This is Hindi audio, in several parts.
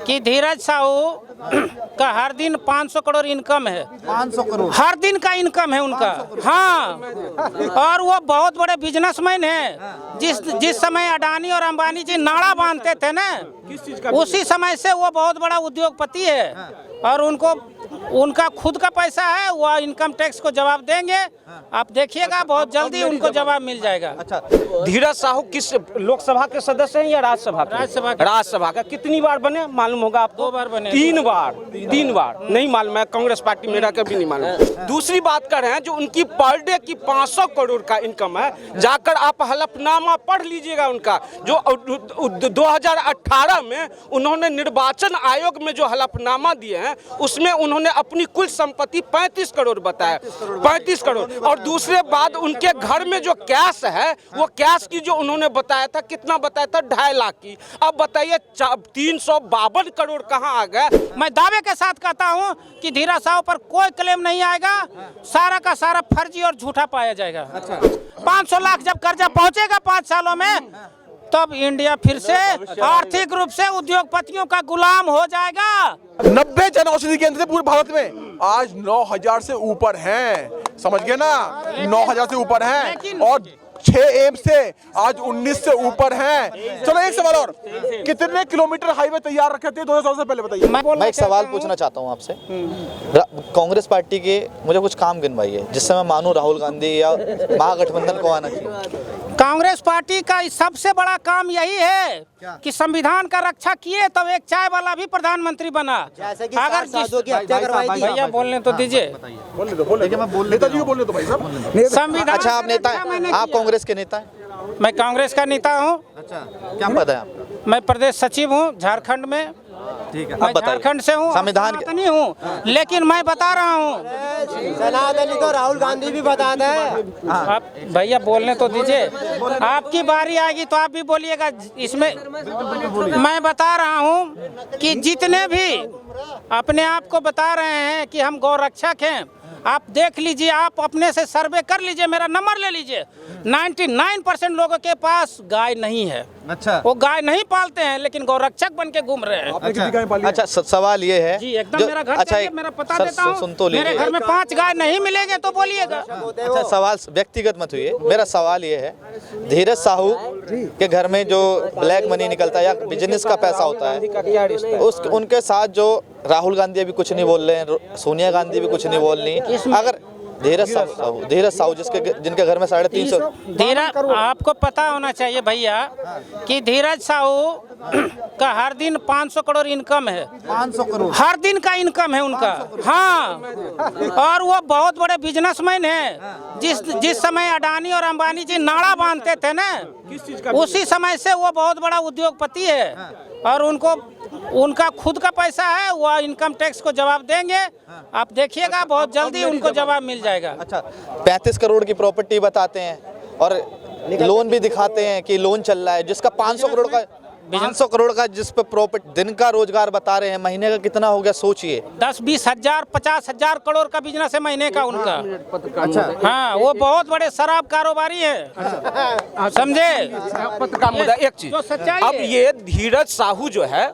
कि धीरज साहू का हर दिन 500 करोड़ इनकम है। 500 करोड़ हर दिन का इनकम है उनका। हाँ, और वो बहुत बड़े बिजनेसमैन हैं। जिस समय अडानी और अंबानी जी नाड़ा बांधते थे ना, उसी समय से वो बहुत बड़ा उद्योगपति है। और उनका खुद का पैसा है, वो इनकम टैक्स को जवाब देंगे। आप देखिएगा बहुत जल्दी उनको जवाब मिल जाएगा। अच्छा, धीरज साहू किस लोकसभा के सदस्य हैं या राज्यसभा के? राज्यसभा का कितनी बार बने मालूम होगा आपको? 2 बार बने। 3 बार नहीं मालूम है। कांग्रेस पार्टी मेरा कभी नहीं मालूम। दूसरी बात कर रहे हैं, जो उनकी पर डे की 500 करोड़ का इनकम है, जाकर आप हलफनामा पढ़ लीजिएगा उनका। जो 2018 में उन्होंने निर्वाचन आयोग में जो हलफनामा दिए हैं, उसमें उन्होंने अपनी कुल संपत्ति 35 करोड़ बताया। 35 करोड़। और दूसरे बाद उनके घर में जो कैश है, वो कैश की जो उन्होंने बताया था, कितना बताया था? 2.5 लाख की। अब बताइए 352 करोड़ कहाँ आ गए? मैं दावे के साथ कहता हूं कि धीरज साहू पर कोई क्लेम नहीं आएगा। सारा का सारा फर्जी और झूठा पाया जाएगा। 500 लाख जब कर्जा पहुंचेगा 5 सालों में, तब इंडिया फिर से आर्थिक रूप से उद्योगपतियों का गुलाम हो जाएगा। 90 जन औषधि केंद्र थे पूरे भारत में, आज 9000 से ऊपर हैं। समझ गए ना? 9000 से ऊपर हैं। और 6 एम्स से आज 19 से ऊपर हैं। चलो एक सवाल और, कितने किलोमीटर हाईवे तैयार रखे थे 2014 से पहले? बताइए। मैं एक सवाल पूछना चाहता हूं आपसे। कांग्रेस पार्टी के मुझे कुछ काम गिनवाइए जिससे मैं मानूं राहुल गांधी या महागठबंधन को आना चाहिए। कांग्रेस पार्टी का सबसे बड़ा काम यही है कि संविधान का रक्षा किए, तब एक चाय वाला भी प्रधानमंत्री बना। अगर की हत्या करवाई थी। भैया बोलने तो दीजिए। नेताजी को बोलने दो भाई साहब। संविधान। अच्छा, आप नेता हैं? आप कांग्रेस के नेता हैं? मैं कांग्रेस का नेता हूँ। अच्छा, क्या पद है आपका? मैं प्रदेश सचिव हूँ झारखंड में। ठीक है, मैं झारखंड से हूँ, संविधान सनातनी हूँ। लेकिन मैं बता रहा हूँ, सनातनी तो राहुल गांधी भी बताता है। आप भैया बोलने तो दीजिए। आपकी बारी आएगी तो आप भी बोलिएगा। इसमें मैं बता रहा हूँ कि जितने भी अपने आप को बता रहे हैं कि हम गौरक्षक हैं, आप देख लीजिए, आप अपने से सर्वे कर लीजिए, मेरा नंबर ले लीजिए। 99% लोगों के पास गाय नहीं है। अच्छा, वो गाय नहीं पालते हैं, लेकिन गौरक्षक बन के घूम रहे हैं। अच्छा, सवाल ये है जी, एकदम मेरा घर चाहिए, मेरा पता देता हूँ। सुन तो मेरे घर में 5 गाय नहीं मिलेंगे तो बोलिएगा। अच्छा, सवाल व्यक्तिगत मत हुई। मेरा सवाल ये है, धीरज साहू के घर में जो ब्लैक मनी निकलता है या बिजनेस का पैसा होता है, उनके साथ जो राहुल गांधी अभी कुछ नहीं बोल रहे हैं, सोनिया गांधी भी कुछ नहीं बोल रही। अगर धीरज साहू जिनके घर में 350। धीरज, आपको पता होना चाहिए भैया कि धीरज साहू का हर दिन 500 करोड़ इनकम है। 500 करोड़ हर दिन का इनकम है उनका। हाँ, और वो बहुत बड़े बिजनेसमैन हैं। जिस समय अडानी और अंबानी जी नाड़ा बांधते थे ना, उसी समय से वो बहुत बड़ा उद्योगपति है। और उनका खुद का पैसा है, वो इनकम टैक्स को जवाब देंगे। आप देखिएगा बहुत जल्दी उनको जवाब मिल जाएगा। अच्छा, 35 करोड़ की प्रॉपर्टी बताते हैं और लोन भी दिखाते हैं कि लोन चल रहा है, जिसका 500 करोड़ का जिस पे प्रॉपर्टी दिन का रोजगार बता रहे हैं, महीने का कितना हो गया सोचिए। 10-20 हजार 50 हजार करोड़ का बिजनेस है महीने का उनका। अच्छा, हाँ, वो बहुत बड़े शराब कारोबारी है। समझे? एक चीज, जो सच्चाई अब है। ये धीरज साहू जो है,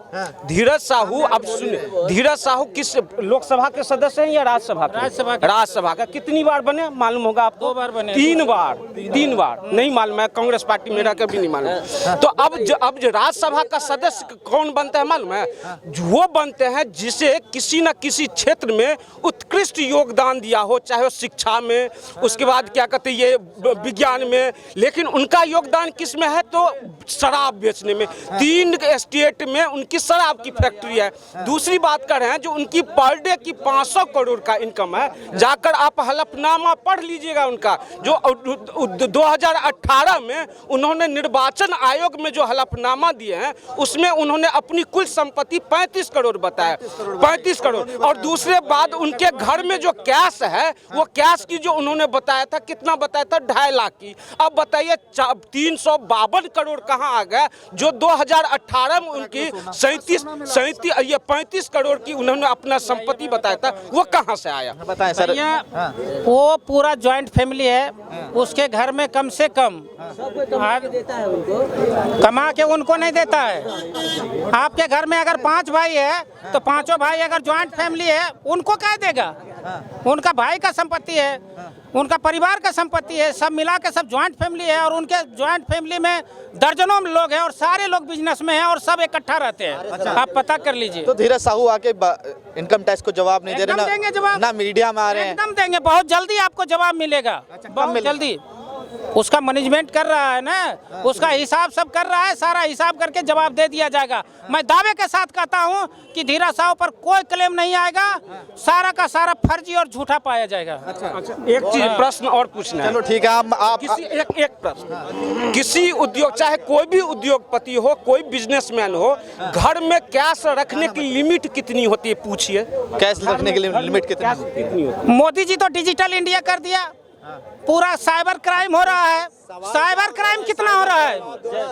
धीरज साहू, अब सुनिए, धीरज साहू किस लोकसभा के सदस्य हैं या राज्यसभा के? राज्यसभा का कितनी बार बने मालूम होगा आपको? 2 बार बने। 3 बार नहीं मालूम है। कांग्रेस पार्टी मेरा कभी नहीं मालूम। तो अब जो राज्यसभा का सदस्य कौन बनता है मालूम है? वो बनते हैं जिसे किसी न किसी क्षेत्र में उत्कृष्ट योगदान दिया हो, चाहे वो शिक्षा में, उसके बाद क्या कहते हैं ये विज्ञान में। लेकिन उनका योगदान किस में है? तो शराब बेचने में। 3 स्टेट में उनकी शराब की फैक्ट्री है। दूसरी बात कर रहे हैं, जो उनकी पर डे की 500 करोड़ का इनकम है, जाकर आप हलफनामा पढ़ लीजिएगा उनका। जो 2018 में उन्होंने निर्वाचन आयोग में जो हलफनामा दिए हैं, उसमें उन्होंने अपनी कुल संपत्ति 35 करोड़ बताया। 35 करोड़। और दूसरे बाद उनके घर में जो कैश है, वो कैश की जो उन्होंने बताया था, कितना बताया था? 2.5 लाख की। अब बताइए 352 करोड़ कहाँ आ गए? जो 2018 में उनकी 35 करोड़ की उन्होंने अपना संपत्ति बताया था, वो कहाँ से आया? बताएं सर। वो पूरा ज्वाइंट फैमिली है, उसके घर में कम से कम कमा के उनको नहीं देता है। आपके घर में अगर 5 भाई है तो पांचों भाई अगर ज्वाइंट फैमिली है उनको कह देगा, उनका भाई का संपत्ति है, उनका परिवार का संपत्ति है, सब मिला के सब ज्वाइंट फैमिली है और उनके ज्वाइंट फैमिली में दर्जनों लोग हैं और सारे लोग बिजनेस में हैं और सब इकट्ठा रहते हैं। आप पता कर लीजिए। तो धीरज साहू आके इनकम टैक्स को जवाब नहीं दे रहे, एकदम देंगे जवाब। ना मीडिया में आ रहे हैं। एकदम देंगे, बहुत जल्दी आपको जवाब मिलेगा, बहुत जल्दी। उसका मैनेजमेंट कर रहा है ना, उसका हिसाब सब कर रहा है, सारा हिसाब करके जवाब दे दिया जाएगा। मैं दावे के साथ कहता हूं कि धीरज साहू पर कोई क्लेम नहीं आएगा, सारा का सारा फर्जी और झूठा पाया जाएगा। एक चीज प्रश्न और पूछना है। चलो ठीक है, आप किसी एक प्रश्न, किसी उद्योग, चाहे कोई भी उद्योगपति हो, कोई बिजनेसमैन हो, घर में कैश रखने की लिमिट कितनी होती है पूछिए। कैश रखने के लिए लिमिट कितनी होती है? मोदी जी तो डिजिटल इंडिया कर दिया, पूरा साइबर क्राइम हो रहा है। साइबर क्राइम कितना हो रहा है?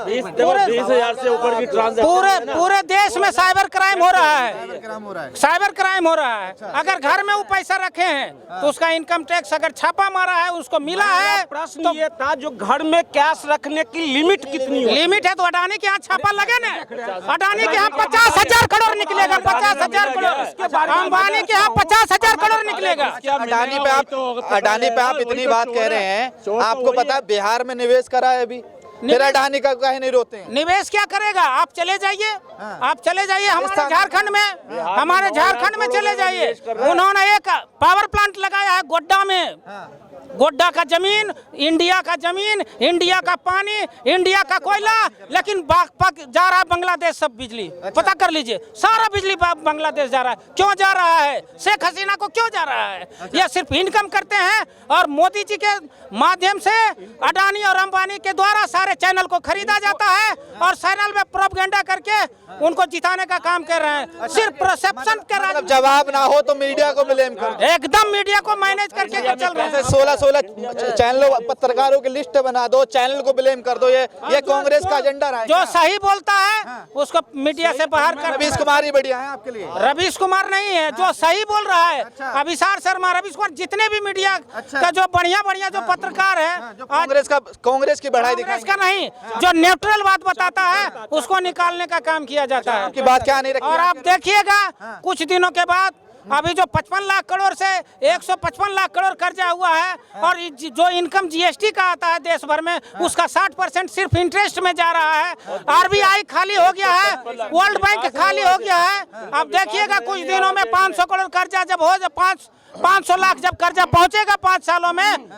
20,000 से ऊपर की ट्रांजैक्शन पूरे देश में साइबर क्राइम हो रहा है, साइबर क्राइम हो रहा है। अगर घर में वो पैसा रखे हैं तो उसका इनकम टैक्स अगर छापा मारा है, उसको मिला है। प्रश्न ये था जो घर में कैश रखने की लिमिट कितनी है? लिमिट है तो अडानी के यहाँ छापा लगे ना, अडानी के यहाँ 50,000 करोड़ निकलेगा, 50,000 करोड़। अंबानी के यहाँ 50,000 करोड़ निकलेगा। अडानी पे आप इतनी बात कह रहे हैं, आपको पता है बिहार में निवेश करा है अभी, फिर अडानी का काहे नहीं रोते हैं? निवेश क्या करेगा? आप चले जाइए, आप चले जाइए हमारे झारखंड में, हमारे झारखंड में चले जाइए। उन्होंने एक पावर प्लांट लगाया है गोड्डा में। गोड्डा का जमीन, इंडिया का जमीन, इंडिया का पानी, इंडिया का कोयला, लेकिन जा रहा है बांग्लादेश सब बिजली। पता कर लीजिए, सारा बिजली बांग्लादेश जा रहा है। क्यों जा रहा है? शेख हसीना को क्यों जा रहा है? ये सिर्फ इनकम करते हैं और मोदी जी के माध्यम से अडानी और अंबानी के द्वारा सारे चैनल को खरीदा जाता है और चैनल में प्रोपगेंडा करके उनको जिताने का काम कर रहे हैं। सिर्फ परसेप्शन के मतलब जवाब ना हो तो मीडिया को ब्लेम कर, एकदम मीडिया को मैनेज करके चल रहे हैं। 16 चैनलों, पत्रकारों की लिस्ट बना दो, चैनल को ब्लेम कर दो। ये कांग्रेस का एजेंडा रहा है। जो सही बोलता है उसको मीडिया से बाहर कर। रवीश कुमार ही बढ़िया है आपके लिए? रवीश कुमार नहीं है, जो सही बोल रहा है अभिसार शर्मा, रवीश कुमार, जितने भी मीडिया का जो बढ़िया जो पत्रकार है, कांग्रेस की बढ़ाई कांग्रेस का नहीं, जो न्यूट्रल बात बताता है उसको निकालने का काम किया जाता है। आपकी बात क्या नहीं रखी? और आप देखिएगा कुछ दिनों के बाद अभी जो 55 लाख करोड़ से 155 लाख करोड़ कर्जा हुआ है और जो इनकम जीएसटी का आता है देश भर में, उसका 60% सिर्फ इंटरेस्ट में जा रहा है। आरबीआई खाली हो गया है, वर्ल्ड बैंक खाली हो गया है। अब देखिएगा कुछ दिनों में 500 करोड़ कर्जा जब हो, 500 लाख जब कर्जा पहुंचेगा 5 सालों में,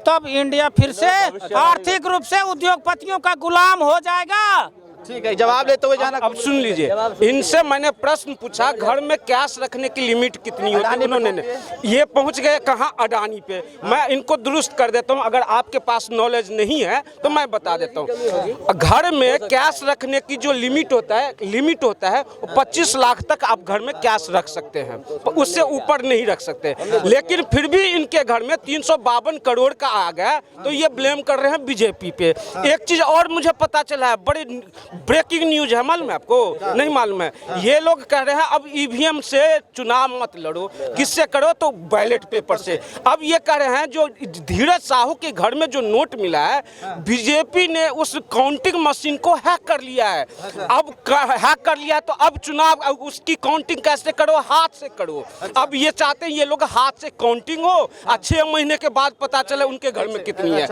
तब इंडिया फिर से आर्थिक रूप से उद्योगपतियों का गुलाम हो जाएगा। ठीक है, जवाब लेते हुए जाना। अब सुन लीजिए, इनसे मैंने प्रश्न पूछा घर में कैश रखने की लिमिट कितनी होती है, उन्होंने ये पहुंच गए कहाँ? अडानी पे। मैं इनको दुरुस्त कर देता हूं, अगर आपके पास नॉलेज नहीं है तो मैं बता देता हूं। घर में कैश रखने की जो लिमिट होता है वो 25 लाख तक आप घर में कैश रख सकते हैं, उससे ऊपर नहीं रख सकते। लेकिन फिर भी इनके घर में 352 करोड़ का आ गया, तो ये ब्लेम कर रहे हैं बीजेपी पे। एक चीज और मुझे पता चला है, बड़ी ब्रेकिंग न्यूज है, मालूम है आपको? नहीं मालूम है? ये लोग कह रहे हैं अब ईवीएम से चुनाव मत लड़ो, किससे करो? तो बैलेट पेपर से। अब ये कह रहे हैं जो धीरज साहू के घर में जो नोट मिला है, बीजेपी ने उस काउंटिंग मशीन को हैक कर लिया है। अब हैक कर लिया तो अब चुनाव उसकी काउंटिंग कैसे करो? हाथ से करो। अब ये चाहते हैं ये लोग हाथ से काउंटिंग हो और 6 महीने के बाद पता चले उनके घर में कितनी है।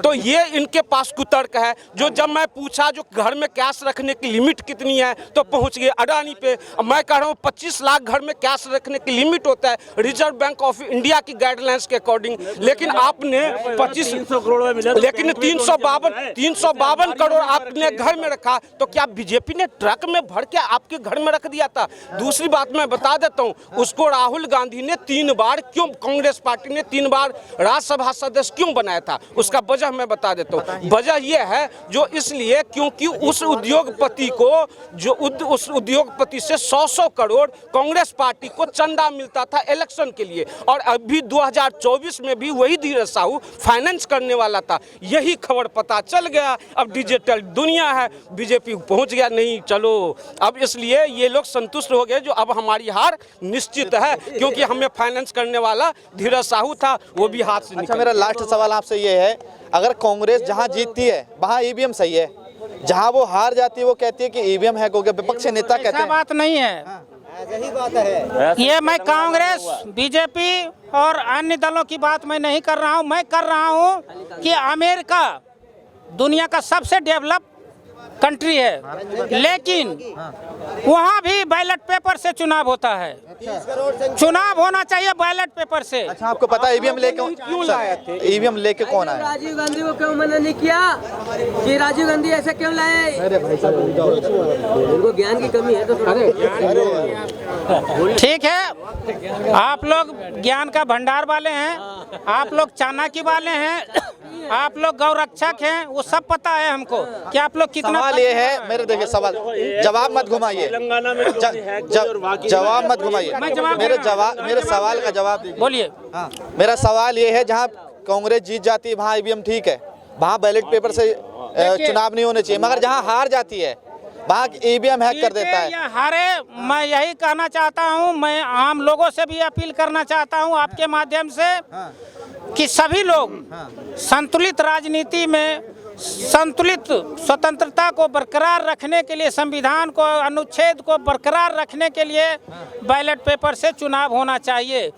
तो ये इनके पास कुतर्क है। जो जब मैं पूछा जो घर में कैश रखने की लिमिट कितनी है, तो पहुंच गए अडानी पे। मैं कह रहा हूं 25 लाख घर में कैश रखने की लिमिट होता है रिजर्व बैंक ऑफ इंडिया की गाइडलाइंस के अकॉर्डिंग, लेकिन आपने 300 करोड़ में मिला, लेकिन 352 करोड़ आपने घर में रखा। तो क्या बीजेपी ने ट्रक में भर के आपके घर में रख दिया था? दूसरी बात मैं बता देता हूं, उसको राहुल गांधी ने 3 बार क्यों, कांग्रेस पार्टी ने 3 बार राज्यसभा सदस्य क्यों बनाया था? उसका वजह मैं बता देता हूं। वजह यह है जो इसलिए क्योंकि उस उद्योगपति को उस उद्योगपति से 100 करोड़ कांग्रेस पार्टी को चंदा मिलता था इलेक्शन के लिए, और अभी 2024 में भी वही धीरज साहू फाइनेंस करने वाला था। यही खबर पता चल गया। अब डिजिटल दुनिया है, बीजेपी पहुंच गया। नहीं चलो, अब इसलिए ये लोग संतुष्ट हो गए जो अब हमारी हार निश्चित है, क्योंकि हमें फाइनेंस करने वाला धीरज साहू था, वो भी हाथ से निकल। मेरा लास्ट सवाल आपसे ये है, अगर कांग्रेस जहां जीतती है वहां ईवीएम सही है, जहां वो हार जाती है वो कहती है कि ईवीएम हैक हो गया। विपक्ष नेता कहते ऐसा हैं बात नहीं है। यही बात है। ये मैं कांग्रेस, बीजेपी और अन्य दलों की बात मैं नहीं कर रहा हूँ। मैं कर रहा हूँ कि अमेरिका दुनिया का सबसे डेवलप कंट्री है, लेकिन वहाँ भी बैलेट पेपर से चुनाव होता है। चुनाव होना चाहिए बैलेट पेपर से। अच्छा, आपको पता है ईवीएम लेके क्यों लाए थे? ईवीएम लेके कौन आया? राजीव गांधी को क्यों मना नहीं किया कि राजीव गांधी ऐसे क्यों लाए? उनको ज्ञान की कमी है तो ठीक है, आप लोग ज्ञान का भंडार वाले हैं, आप लोग चाणक्य वाले हैं, आप लोग गौरक्षक हैं, वो सब पता है हमको कि आप लोग कितना। सवाल ये है, मेरे देखिए सवाल, जवाब मत घुमाइए, तेलंगाना में जवाब मत घुमाइए, मेरे सवाल का जवाब दीजिए। बोलिए। मेरा सवाल ये है, जहाँ कांग्रेस जीत जाती है वहाँ ईवीएम ठीक है, वहाँ बैलेट पेपर से चुनाव नहीं होने चाहिए, मगर जहाँ हार जाती है वहाँ ईवीएम हैक कर देता है। या हारे, मैं यही कहना चाहता हूँ, मैं आम लोगों से भी अपील करना चाहता हूँ आपके माध्यम से कि सभी लोग संतुलित राजनीति में संतुलित स्वतंत्रता को बरकरार रखने के लिए, संविधान को, अनुच्छेद को बरकरार रखने के लिए बैलेट पेपर से चुनाव होना चाहिए।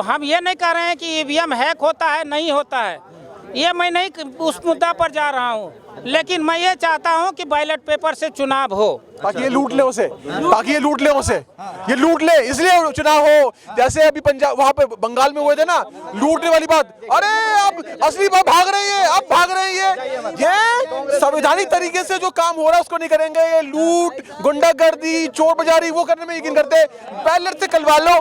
हम ये नहीं कह रहे हैं कि ईवीएम हैक होता है, नहीं होता है, ये मैं नहीं उस मुद्दा पर जा रहा हूँ, लेकिन मैं ये चाहता हूँ कि बैलेट पेपर से चुनाव हो, ताकि ये लूट ले उसे, ताकि ये लूट ले उसे, ये लूट ले इसलिए चुनाव हो। जैसे अभी पंजाब, वहाँ पे बंगाल में हुए थे ना, लूटने वाली बात। अरे अब असली बात भाग रही है, अब भाग रही है। ये संवैधानिक तरीके से जो काम हो रहा है उसको नहीं करेंगे। ये लूट, गुंडागर्दी, चोर बाजारी वो करने में यकीन करते। बैलेट से कलवा लो,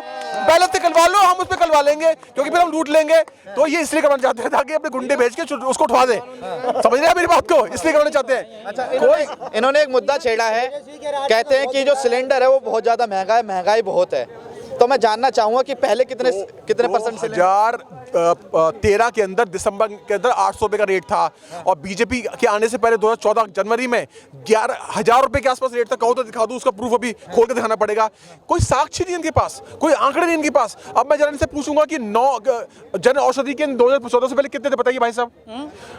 बैलेट से कलवा लो, हम उस पर कलवा लेंगे, क्योंकि फिर हम लूट लेंगे। तो ये इसलिए करना चाहते हैं ताकि अपने गुंडे भेज के उसको उठवा दे। समझ रहे हैं मेरी बात को? इसलिए करना चाहते हैं। अच्छा, इन्होंने एक मुद्दा छेड़ा है, कहते हैं कि जो सिलेंडर है वो बहुत ज्यादा महंगा है, महंगाई बहुत है। तो मैं जानना चाहूंगा कि पहले कितने परसेंट 2013 के अंदर, दिसंबर के अंदर 800 रुपए का रेट था, और बीजेपी के आने से पहले 2014 जनवरी में 11,000 रुपए के आसपास रेट था। कहो तो दिखा दूं, उसका प्रूफ अभी खोल के दिखाना पड़ेगा। कोई साक्ष्य नहीं इनके पास, कोई आंकड़े नहीं इनके पास। अब मैं जरा इनसे पूछूंगा कि जन औषधि केंद्र 2014 से पहले कितने थे बताइए भाई साहब?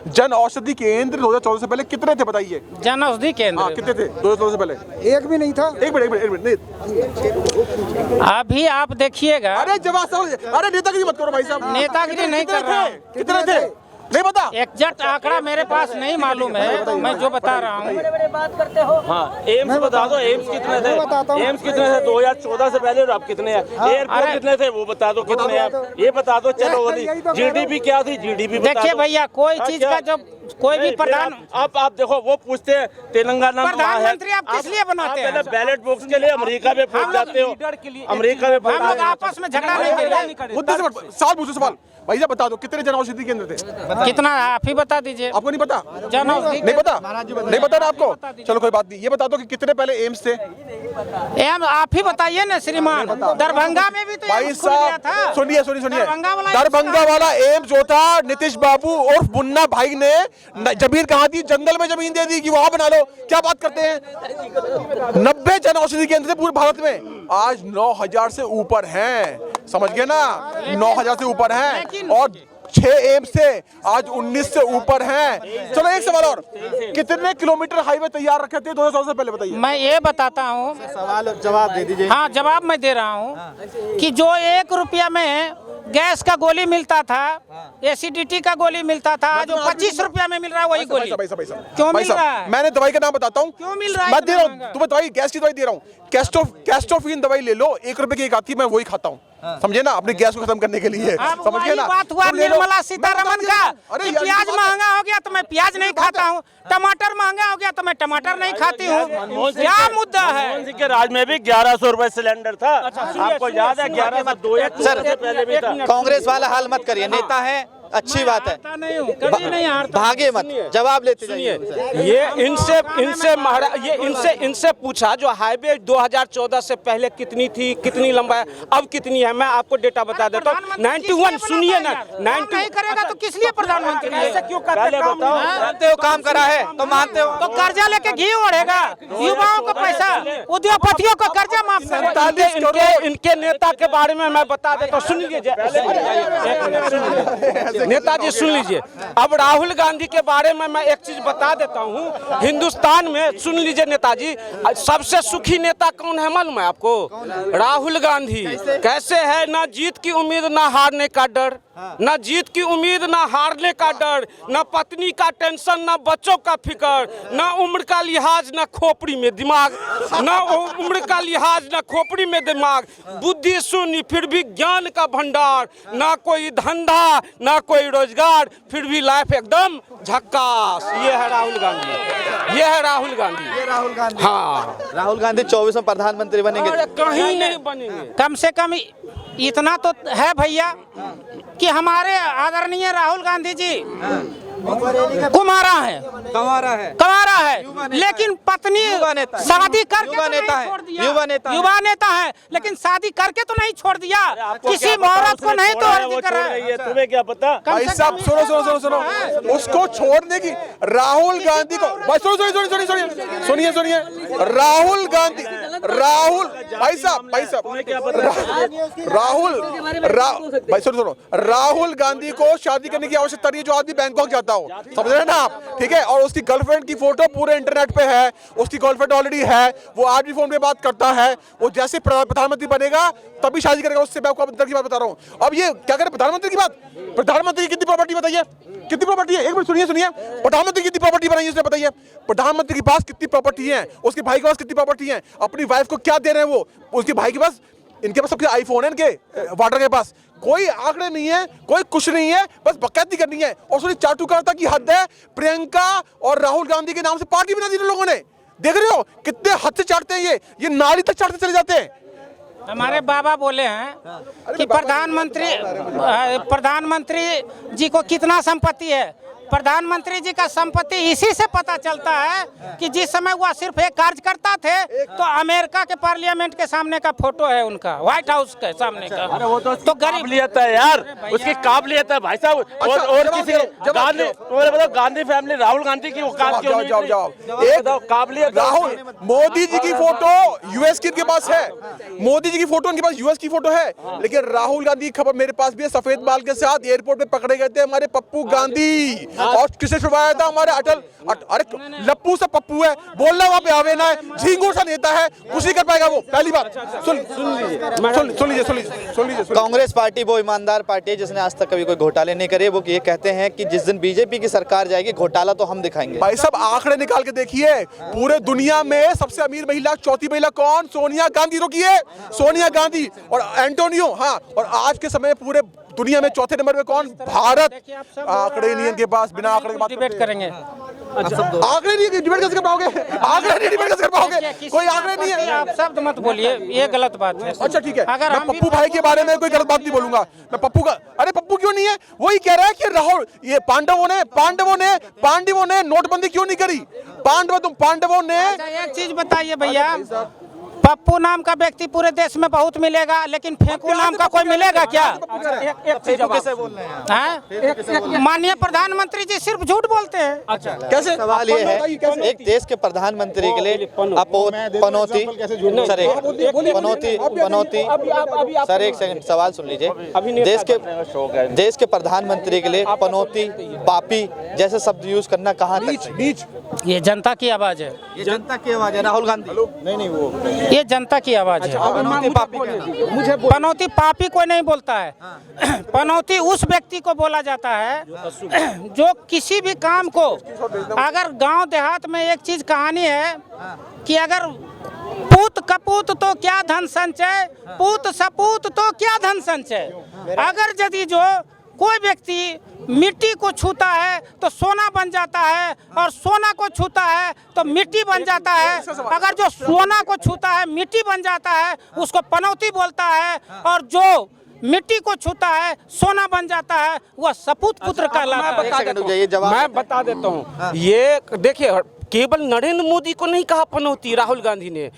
जन औषधि केंद्र 2014 से पहले कितने थे बताइए? जन औषधि केंद्र कितने थे 2014 से पहले? एक भी नहीं था। एक मिनट अभी आप देखिएगा। अरे जवाब सवाल, अरे नेतागिरी मत करो भाई साहब। नेतागिरी नहीं कर रहा हूँ। कितने थे नहीं पता? एग्जैक्ट आंकड़ा मेरे पास नहीं मालूम है, मैं जो बता रहा हूँ। बड़े बात करते हो। हाँ, एम्स बता दो, एम्स कितने थे? एम्स कितने थे 2014 से पहले और अब कितने हैं? एयरपोर्ट कितने थे वो बता दो, कितने हैं ये बता दो। चलो जीडीपी क्या थी, जीडीपी बता दो। देखिए भैया, कोई चीज का जो कोई भी प्रधान, अब आप देखो वो पूछते हैं तेलंगाना में प्रधानमंत्री आप किस लिए बनाते हैं? बैलेट बॉक्स के लिए अमेरिका में पहुंच जाते हो, अमेरिका में हम लोग आपस में झगड़ा नहीं करेंगे। मुद्दे से सवाल पूछो, सवाल भैया बता दो कितने जन औषधि केंद्र थे? कितना आप ही बता दीजिए। आपको नहीं पता? जन औषधि नहीं पता? नहीं पता ना आपको? चलो कोई बात नहीं, ये बता दो कि कितने पहले एम्स थे? आप ही बताइए ना श्रीमान। दरभंगा में भी तो भाई एम्स खुल गया था। साहब सुनिए, दरभंगा दरभंगा वाला एम्स जो था, नीतीश बाबू और मुन्ना भाई ने जमीन कहाँ दी? जंगल में जमीन दे दी कि वहां बना लो। क्या बात करते हैं? 90 जन औषधि केंद्र थे पूरे भारत में, आज 9,000 से ऊपर हैं। समझ गए ना? 9,000 से ऊपर हैं, और 6 एम्स से आज 19 से ऊपर हैं। चलो एक सवाल और, कितने किलोमीटर हाईवे तैयार रखे थे 2014 से पहले बताइए? मैं ये बताता हूँ, सवाल जवाब दे दीजिए। हाँ जवाब मैं दे रहा हूँ कि जो 1 रुपया में गैस का गोली मिलता था, एसिडिटी का गोली मिलता था, जो 25 रुपया में मिल रहा है वही गोली क्यों मिल रहा है? मैंने दवाई का नाम बताता हूँ, क्यों मिल रहा है? मैं दे रहा हूँ तुम्हें दवाई, गैस की दवाई दे रहा हूँ। कैस्टोफिन दवाई ले लो, 1 रुपए की एक आती है, मैं वही खाता हूँ। समझे ना? अपने गैस को खत्म करने के लिए। समझ गए ना? बात हुआ निर्मला सीतारमण का, प्याज महंगा हो गया तो मैं प्याज नहीं खाता हूँ, टमाटर महंगा हो गया तो मैं टमाटर नहीं खाती हूँ। क्या मुद्दा है? के राज में भी 1100 रुपए सिलेंडर था। आपको याद है? 1102 से पहले भी था। कांग्रेस वाला हाल मत करिए, नेता है, अच्छी बात है, कभी नहीं हारता। भागे मत, जवाब लेते जाइए। ये इनसे पूछा जो हाईवे 2014 से पहले कितनी थी, कितनी लंबा है, अब कितनी है। मैं आपको डेटा बता देता हूँ। 91 सुनिए ना, 90 नहीं करेगा तो किस लिए प्रधानमंत्री है? ऐसे क्यों करते हैं? मानते हो काम करा है तो मानते हो? तो कर्जा लेके घी ओढ़ेगा, युवाओं को पैसा, उद्योगपतियों को कर्जा माफ करेगा। इनके नेता के बारे में मैं बता देता हूँ, सुनिए। नेताजी सुन लीजिए, अब राहुल गांधी के बारे में मैं एक चीज बता देता हूँ। हिंदुस्तान में सुन लीजिए नेताजी, सबसे सुखी नेता कौन है मालूम है आपको? राहुल गांधी। कैसे है? ना जीत की उम्मीद ना हारने का डर, ना जीत की उम्मीद ना हारने का डर, ना पत्नी का टेंशन ना बच्चों का फिकर, ना उम्र का लिहाज ना खोपड़ी में दिमाग, ना उम्र का लिहाज ना खोपड़ी में दिमाग, बुद्धि शून्य फिर भी ज्ञान का भंडार, ना कोई धंधा ना कोई रोजगार फिर भी लाइफ एकदम झक्कास। ये है राहुल गांधी, ये है राहुल गांधी। ये राहुल गांधी। हाँ, राहुल गांधी 24 में प्रधानमंत्री बनेंगे। अरे कहीं नहीं बनेंगे। कम से कम इतना तो है भैया कि हमारे आदरणीय राहुल गांधी जी कुमारा है, लेकिन पत्नी शादी करके तो नहीं छोड़ दिया। युवा नेता है, लेकिन शादी करके तो नहीं छोड़ दिया, किसी औरत को नहीं तो कर रहा है। तुम्हें क्या पता? भाई साहब सुनो, उसको छोड़ने की राहुल गांधी को, भाई सुनिए, राहुल गांधी, भाई साहब भाई सुनो, राहुल गांधी को शादी करने की आवश्यकता नहीं है जो आदमी बैंकॉक जाता हो, समझ रहे हैं ना आप? ठीक है, और उसकी गर्लफ्रेंड की फोटो पूरे इंटरनेट पे है, उसकी गर्लफ्रेंड ऑलरेडी है, वो आज भी फोन पे बात करता है, वो जैसे प्रधानमंत्री बनेगा तभी शादी करेगा उससे। मैं आपको अंदर की बात बता रहा हूँ। अब ये क्या करे प्रधानमंत्री की बात? प्रधानमंत्री की कितनी प्रॉपर्टी बताइए, कितनी प्रॉपर्टी है? एक मिनट सुनिए, प्रधानमंत्री कितनी प्रॉपर्टी बनाई है उसने बताइए? प्रधानमंत्री के पास कितनी प्रॉपर्टी है, उसके भाई के पास कितनी प्रॉपर्टी है, अपनी वाइफ को क्या दे रहे हैं वो, उसके भाई के पास, इनके पास सबके आईफोन है, इनके वाटर के पास कोई आंकड़े नहीं है, कोई कुछ नहीं है, बस बकैती करनी है। और सुनिए चाटुकारिता की हद है, प्रियंका और राहुल गांधी के नाम से पार्टी बना दी लोगों ने। देख रहे हो कितने हद से चाटते हैं ये नाली तक चाटते चले जाते हैं। हमारे बाबा बोले हैं कि प्रधानमंत्री जी को कितना संपत्ति है। प्रधानमंत्री जी का संपत्ति इसी से पता चलता है कि जिस समय वह सिर्फ एक कार्यकर्ता थे तो अमेरिका के पार्लियामेंट के सामने का फोटो है उनका, व्हाइट हाउस के सामने का। अरे वो तो गरीब काबिलियत है यार, उसकी काबिलियत है भाई साहब। और किसी गांधी, तुम्हारे बताओ गांधी फैमिली, राहुल गांधी की औकात क्यों नहीं? जाओ एक काबिलियत। राहुल मोदी जी की फोटो यूएस की इनके पास है, मोदी जी की फोटो इनके पास यूएस की फोटो है, लेकिन राहुल गांधी की खबर मेरे पास भी है। सफेद बाल के साथ एयरपोर्ट पे पकड़े गए थे हमारे पप्पू गांधी, और किसे छुड़वाया था? हमारे अटल। अरे लप्पू सा पप्पू है, बोलना वहां पे आवे ना है, झींगुर सा नेता है, कुछ नहीं कर पाएगा वो। पहली बात सुन लीजिए। कांग्रेस पार्टी वो ईमानदार पार्टी है जिसने आज तक कभी कोई घोटाले नहीं करे। वो ये कहते हैं कि जिस दिन बीजेपी की सरकार जाएगी घोटाला तो हम दिखाएंगे। भाई साहब आंकड़े निकाल के देखिए, पूरे दुनिया में सबसे अमीर महिला, चौथी महिला कौन? सोनिया गांधी। रोकिए, सोनिया गांधी और एंटोनियो। हाँ, और आज के समय पूरे दुनिया में चौथे नंबर पे कौन? भारत। आंकड़े नहीं इनके पास, बिना आंकड़े के बात डिबेट करेंगे। आंकड़े नहीं, डिबेट कैसे कर पाओगे? आंकड़े नहीं, डिबेट कैसे कर पाओगे? कोई आंकड़े नहीं है। आप शब्द मत बोलिए, ये गलत बात है। अच्छा ठीक है, अगर मैं पप्पू भाई के बारे में कोई गलत बात नहीं बोलूंगा। मैं पप्पू का, अरे पप्पू क्यों नहीं है? वही कह रहा है कि राहुल, ये पांडवों ने नोटबंदी क्यों नहीं करी? पांडवों ने। एक चीज बताइए भैया, पप्पू नाम का व्यक्ति पूरे देश में बहुत मिलेगा, लेकिन फेंकू नाम का कोई मिलेगा क्या? कैसे बोल रहे हैं? माननीय प्रधानमंत्री जी सिर्फ झूठ बोलते हैं। अच्छा, कैसे? सवाल ये है, एक देश के प्रधानमंत्री के लिए पनौती, सर एक सेकंड सवाल सुन लीजिए। देश के प्रधानमंत्री के लिए पनौती, पापी जैसे शब्द यूज करना कहाँ तक? ये जनता की आवाज है, ये जनता की आवाज है। राहुल गांधी नहीं वो ये जनता की आवाज है। पनौती पापी कोई नहीं बोलता है। पनौती उस व्यक्ति को बोला जाता है जो किसी भी काम को, अगर गांव देहात में एक चीज कहानी है कि अगर पूत कपूत तो क्या धन संचय, पूत सपूत तो क्या धन संचय। अगर यदि जो कोई व्यक्ति मिट्टी को छूता है तो सोना बन जाता है, और सोना को छूता है तो मिट्टी बन जाता है। अगर जो सोना को छूता है मिट्टी बन जाता है उसको पनौती बोलता है, और जो मिट्टी को छूता है सोना बन जाता है वह सपूत पुत्र कहलाता है। मैं बता देता हूँ। ये देखिए, केवल नरेंद्र मोदी को नहीं कहा पनौती राहुल गांधी ने।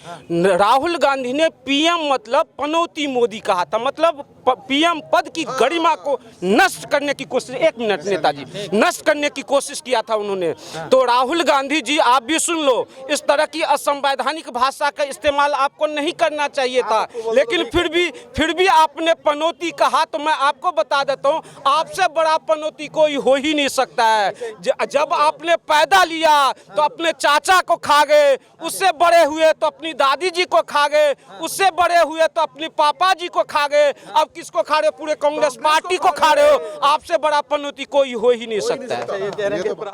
राहुल गांधी ने पीएम मतलब पनौती मोदी कहा था, मतलब पीएम पद की गरिमा को नष्ट करने की कोशिश, एक मिनट नेताजी, नष्ट करने की कोशिश किया था उन्होंने। तो राहुल गांधी जी आप भी सुन लो, इस तरह की असंवैधानिक भाषा का इस्तेमाल आपको नहीं करना चाहिए था, लेकिन फिर भी आपने पनौती कहा। तो मैं आपको बता देता हूँ, आपसे बड़ा पनौती कोई हो ही नहीं सकता है। जब आपने पैदा लिया तो अपने चाचा को खा गए, उससे बड़े हुए तो अपनी दादी जी को खा गए, उससे बड़े हुए तो अपने पापा जी को खा गए, अब किसको खा रहे हो? पूरे कांग्रेस पार्टी को खा रहे हो। आपसे बड़ा पनौती कोई हो ही नहीं सकता है।